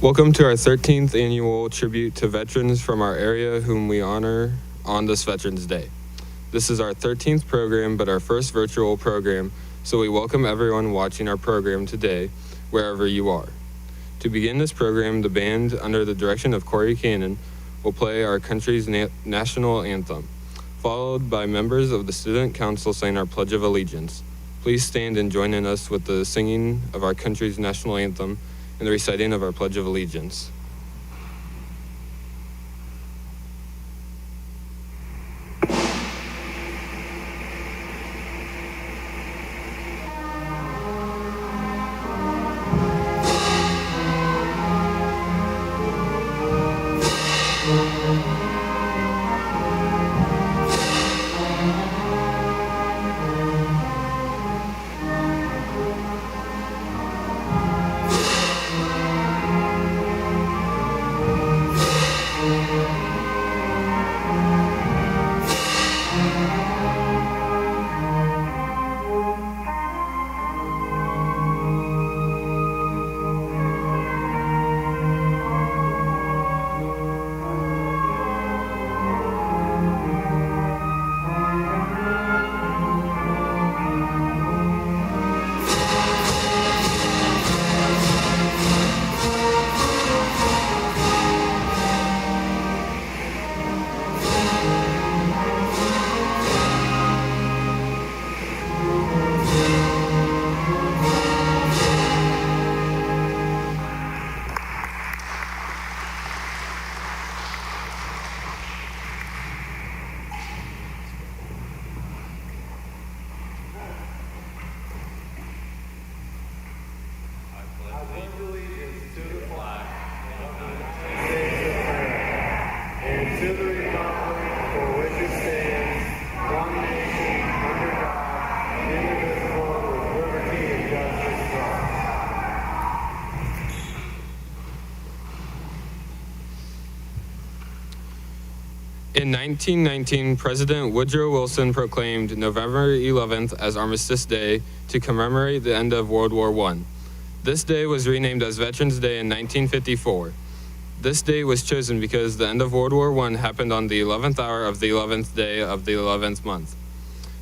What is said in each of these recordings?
Welcome to our 13th annual tribute to veterans from our area whom we honor on this Veterans Day. This is our 13th program, but our first virtual program, so we welcome everyone watching our program today, wherever you are. To begin this program, the band, under the direction of Corey Cannon, will play our country's national anthem, followed by members of the Student Council saying our Pledge of Allegiance. Please stand and join in us with the singing of our country's national anthem and the reciting of our Pledge of Allegiance. In 1919, President Woodrow Wilson proclaimed November 11th as Armistice Day to commemorate the end of World War I. This day was renamed as Veterans Day in 1954. This date was chosen because the end of World War I happened on the 11th hour of the 11th day of the 11th month.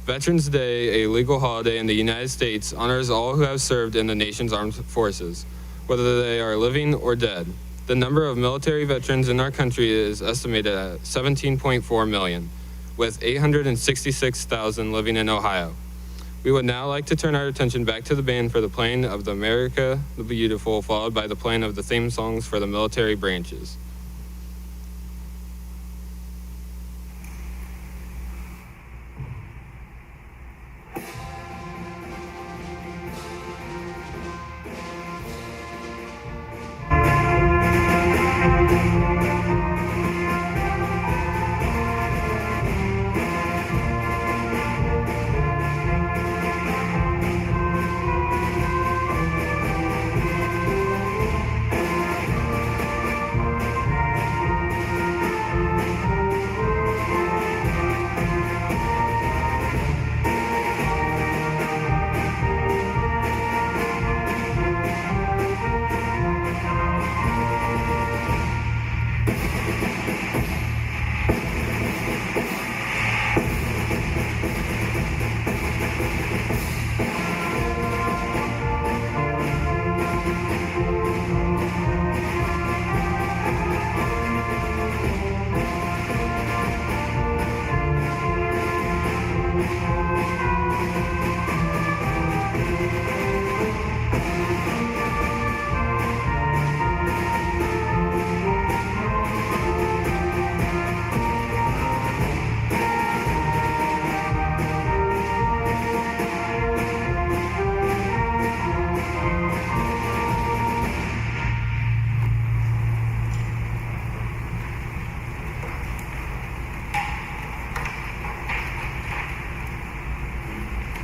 Veterans Day, a legal holiday in the United States, honors all who have served in the nation's armed forces, whether they are living or dead. The number of military veterans in our country is estimated at 17.4 million, with 866,000 living in Ohio. We would now like to turn our attention back to the band for the playing of the America the Beautiful, followed by the playing of the theme songs for the military branches.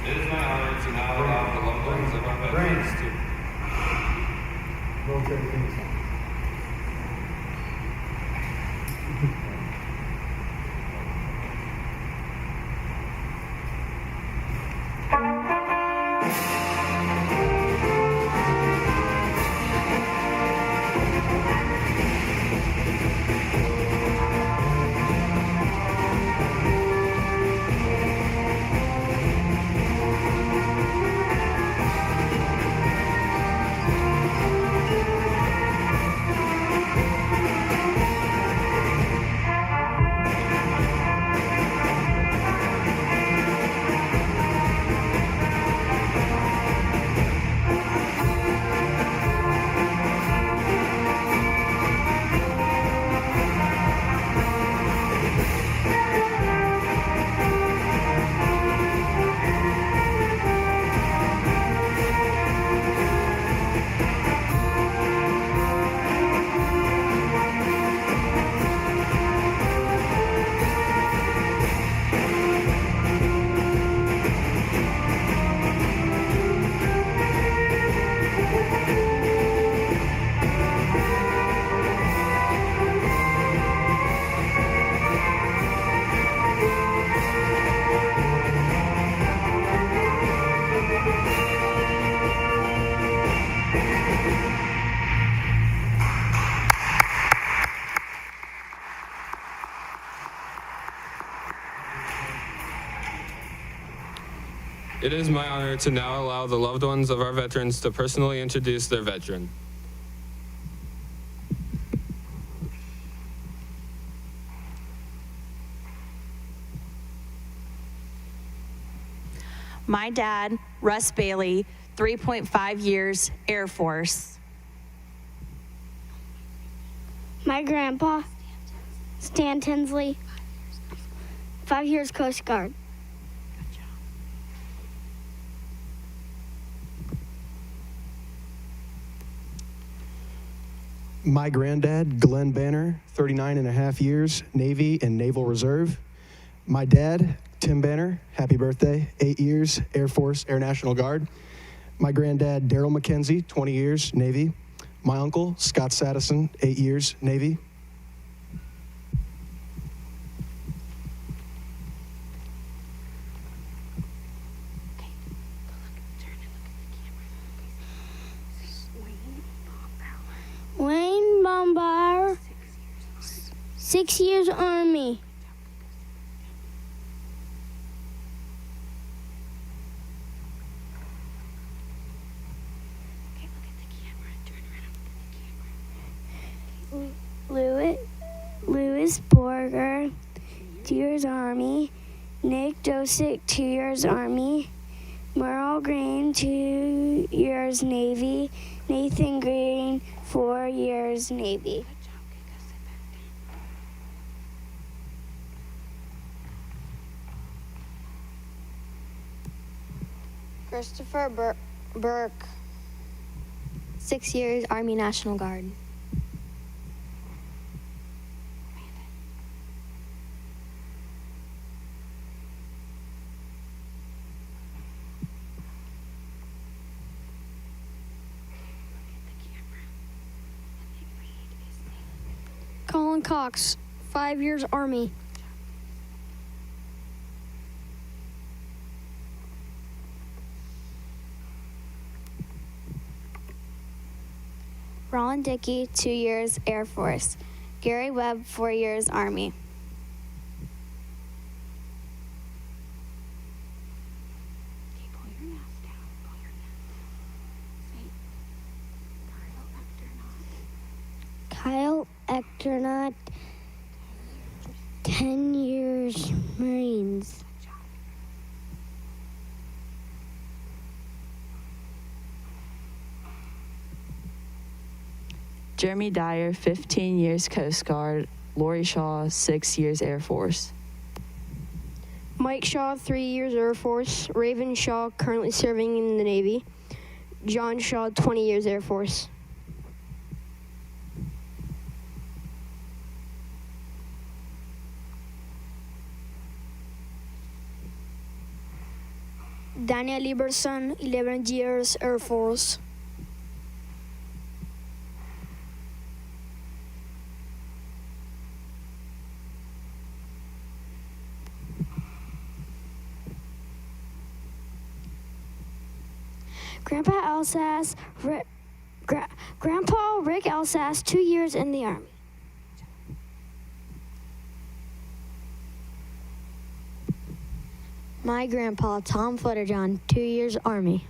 It is my honor to now allow the loved ones of our veterans to military theme song. It is my honor to now allow the loved ones of our veterans to personally introduce their veteran. My dad, Russ Bailey, 3.5 years, Air Force. My grandpa, Stan Tinsley, 5 years Coast Guard. My granddad, Glenn Banner, 39 and a half years, Navy and Naval Reserve. My dad, Tim Banner, happy birthday, 8 years, Air Force, Air National Guard. My granddad, Daryl McKenzie, 20 years, Navy. My uncle, Scott Sadison, 8 years, Navy. Wayne Bombard, 6 years Army. James Borger, 2 years Army. Nick Dosick, 2 years Army. Merle Green, 2 years Navy. Nathan Green, 4 years Navy. Christopher Burke, 6 years Army National Guard. Colin Cox, 5 years Army. Ron Dickey, 2 years Air Force. Gary Webb, 4 years Army. Kyle Ectornot, 10 years Marines. Jeremy Dyer, 15 years Coast Guard. Lori Shaw, 6 years Air Force. Mike Shaw, 3 years Air Force. Raven Shaw, currently serving in the Navy. John Shaw, 20 years Air Force. Daniel Lieberson, 11 years Air Force. Grandpa Alsace, Grandpa Rick Alsace, 2 years in the Army. My grandpa, Tom Flutterjohn, 2 years Army.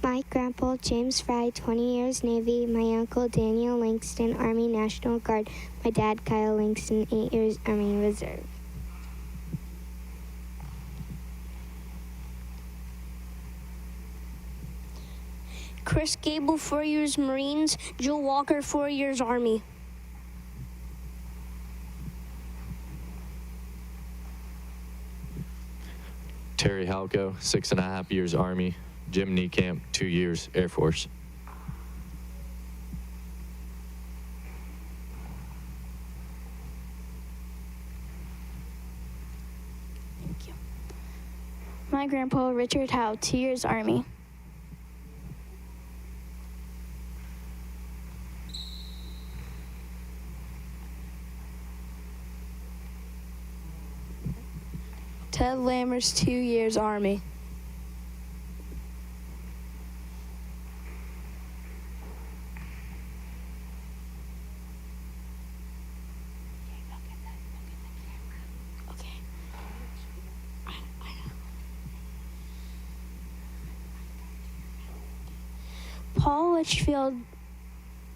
My grandpa, James Fry, 20 years Navy. My uncle, Daniel Langston, Army National Guard. My dad, Kyle Langston, 8 years Army Reserve. Chris Gable, 4 years Marines. Joe Walker, 4 years Army. Terry Halco, 6.5 years Army. Jim Niekamp, 2 years Air Force. Thank you. My grandpa, Richard Howe, 2 years Army. Ted Lammers, 2 years Army. Paul Litchfield,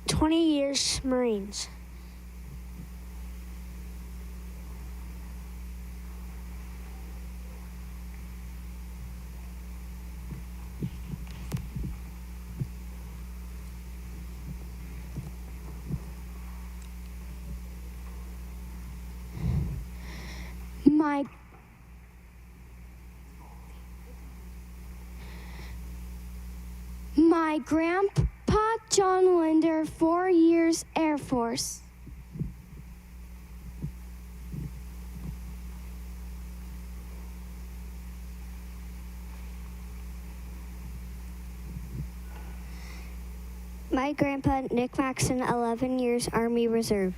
20 years Marines. My grandpa, John Linder, 4 years Air Force. My grandpa, Nick Maxon, 11 years Army Reserve.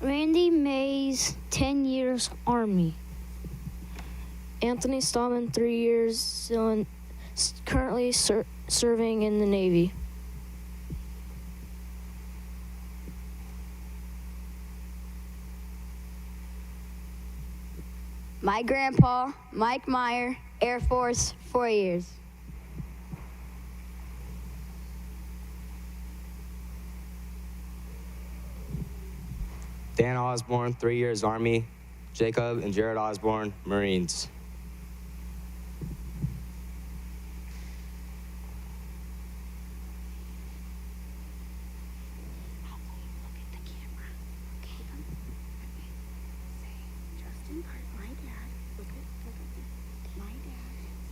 Randy Mays, 10 years Army. Anthony Stallman, 3 years, currently serving in the Navy. My grandpa, Mike Meyer, Air Force, 4 years. Dan Osborne, 3 years Army. Jacob and Jared Osborne, Marines.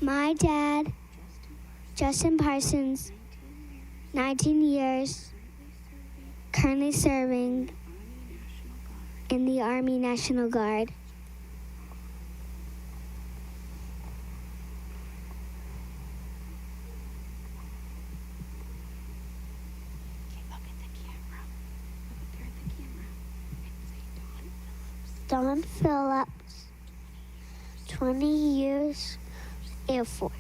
My dad, Justin Parsons, 19 years, currently serving in the Army National Guard. Don Phillips, 20 years, Air Force.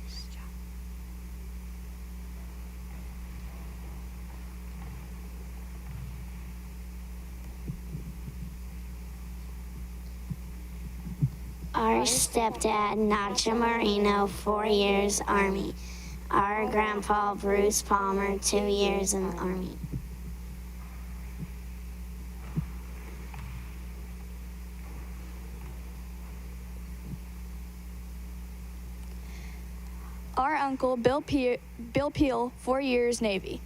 Our stepdad, Nacho Marino, 4 years Army. Our grandpa, Bruce Palmer, 2 years in the Army. Our uncle, Bill Peel, 4 years Navy.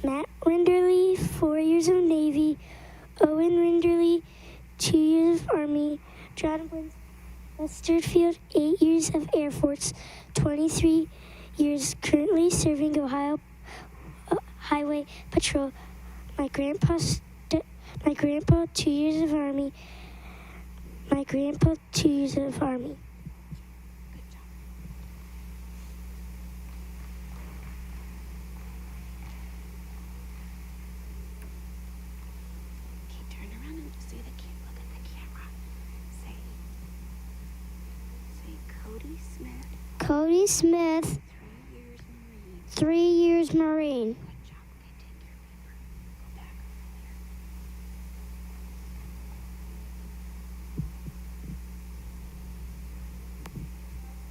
Matt Winderly, 4 years of Navy. Owen Winderly, 2 years of Army. John Westerfield, 8 years of Air Force, 23 years currently serving Ohio Highway Patrol. My grandpa, 2 years of Army. My grandpa, 2 years of Army. Cody Smith, 3 years Marine.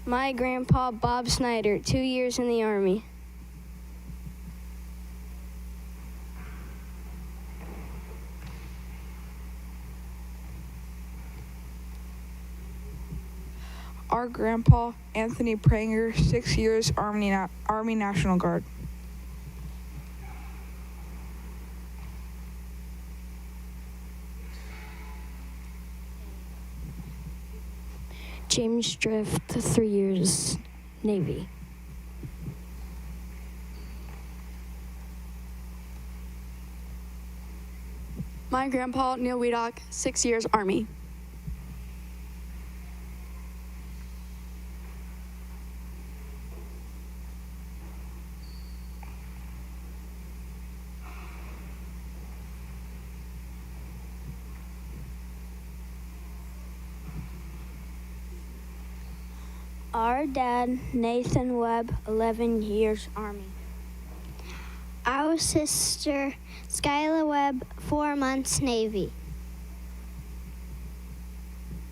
My grandpa, Bob Snyder, 2 years in the Army. Our grandpa, Anthony Pranger, 6 years Army National Guard. James Drift, 3 years Navy. My grandpa, Neil Weedock, 6 years Army. Our dad, Nathan Webb, 11 years Army. Our sister, Skyla Webb, 4 months Navy.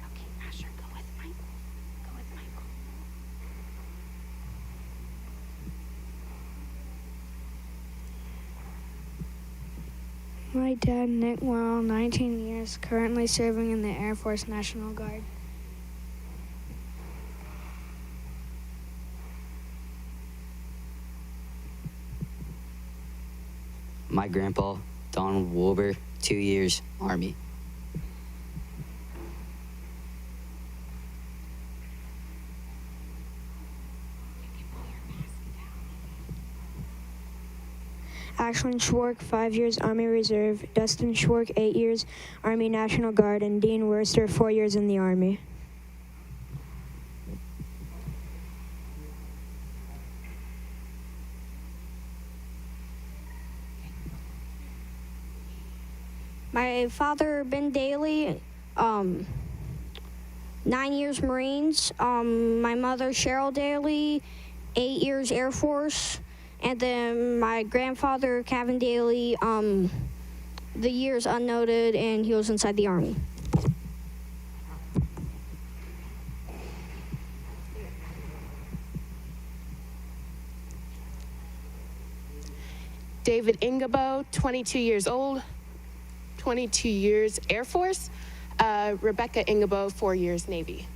Okay, Asher, go with Michael. Go with Michael. My dad, Nick Worrell, 19 years, currently serving in the Air Force National Guard. My grandpa, Donald Wilbur, 2 years Army. Ashlyn Schwark, 5 years Army Reserve. Dustin Schwark, 8 years Army National Guard. And Dean Worster, 4 years in the Army. My father, Ben Daly, 9 years Marines. My mother, Cheryl Daly, 8 years Air Force. And then my grandfather, Kevin Daly, the years unnoted, and he was inside the Army. David Ingabo, 22 years old, 22 years Air Force. Rebecca Ingabo, 4 years Navy.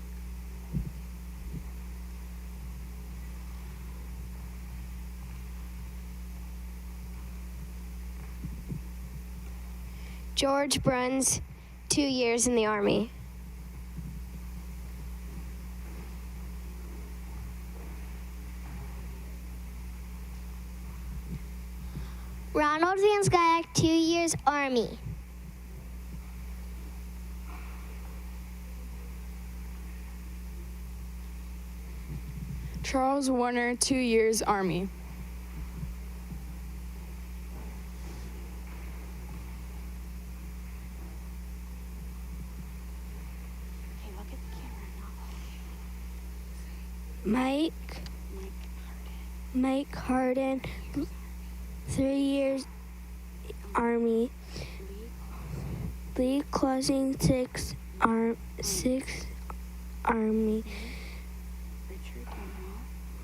George Bruns, 2 years in the Army. Ronald Van Skyek, 2 years Army. Charles Warner, 2 years Army. Mike Harden, 3 years Army. Lee Closing, 6 Army.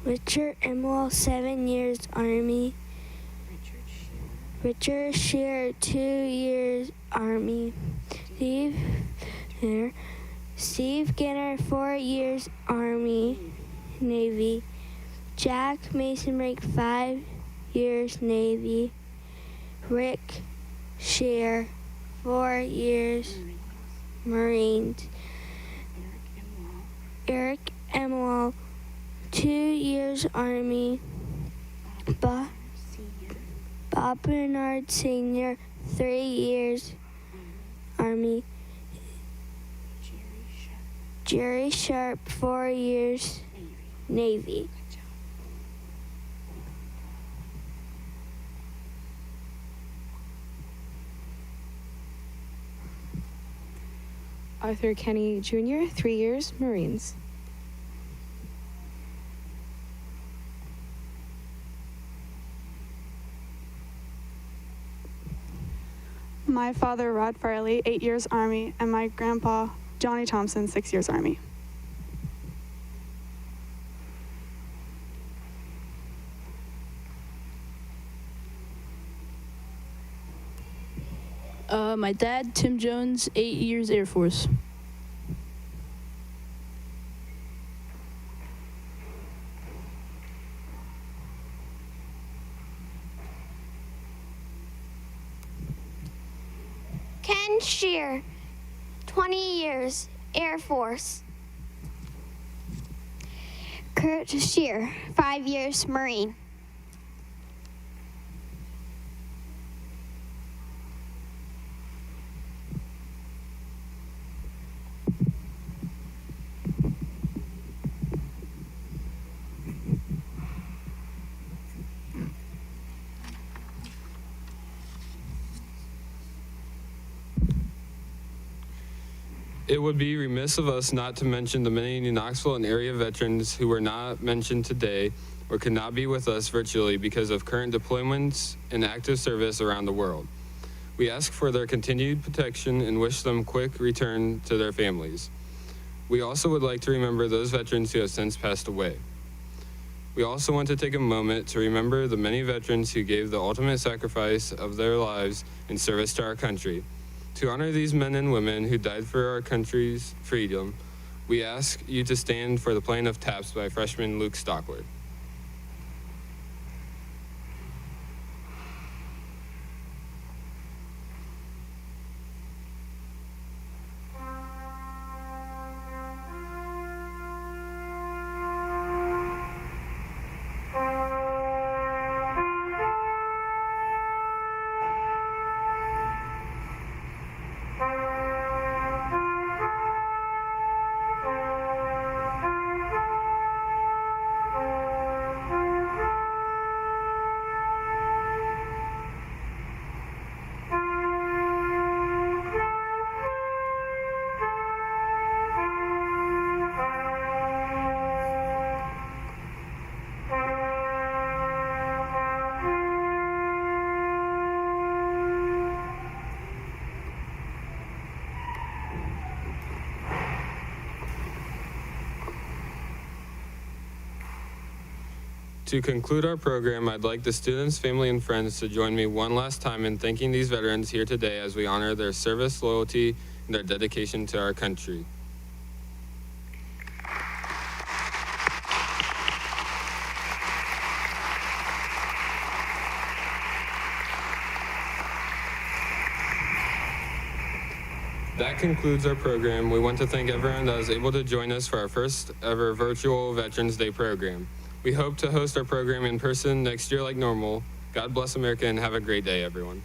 Richard Emwell, 7 years Army. Richard Shearer, 2 years Army. Steve Ginner, 4 years Army, Navy. Jack Mason Rake, 5 years Navy. Rick Shear, 4 years Marines. Eric Emwell, 2 years Army. Bob Bernard Sr., 3 years Army. Jerry Sharp, 4 years Navy. Arthur Kenny Jr., 3 years Marines. My father, Rod Farley, 8 years Army, and my grandpa, Johnny Thompson, 6 years Army. My dad, Tim Jones, 8 years Air Force. Ken Shear, 20 years Air Force. Kurt Shear, 5 years Marine. It would be remiss of us not to mention the many Knoxville and area veterans who were not mentioned today or could not be with us virtually because of current deployments and active service around the world. We ask for their continued protection and wish them quick return to their families. We also would like to remember those veterans who have since passed away. We also want to take a moment to remember the many veterans who gave the ultimate sacrifice of their lives in service to our country. To honor these men and women who died for our country's freedom, we ask you to stand for the playing of Taps by freshman Luke Stockward. To conclude our program, I'd like the students, family, and friends to join me one last time in thanking these veterans here today as we honor their service, loyalty, and their dedication to our country. That concludes our program. We want to thank everyone that was able to join us for our first ever virtual Veterans Day program. We hope to host our program in person next year like normal. God bless America and have a great day, everyone.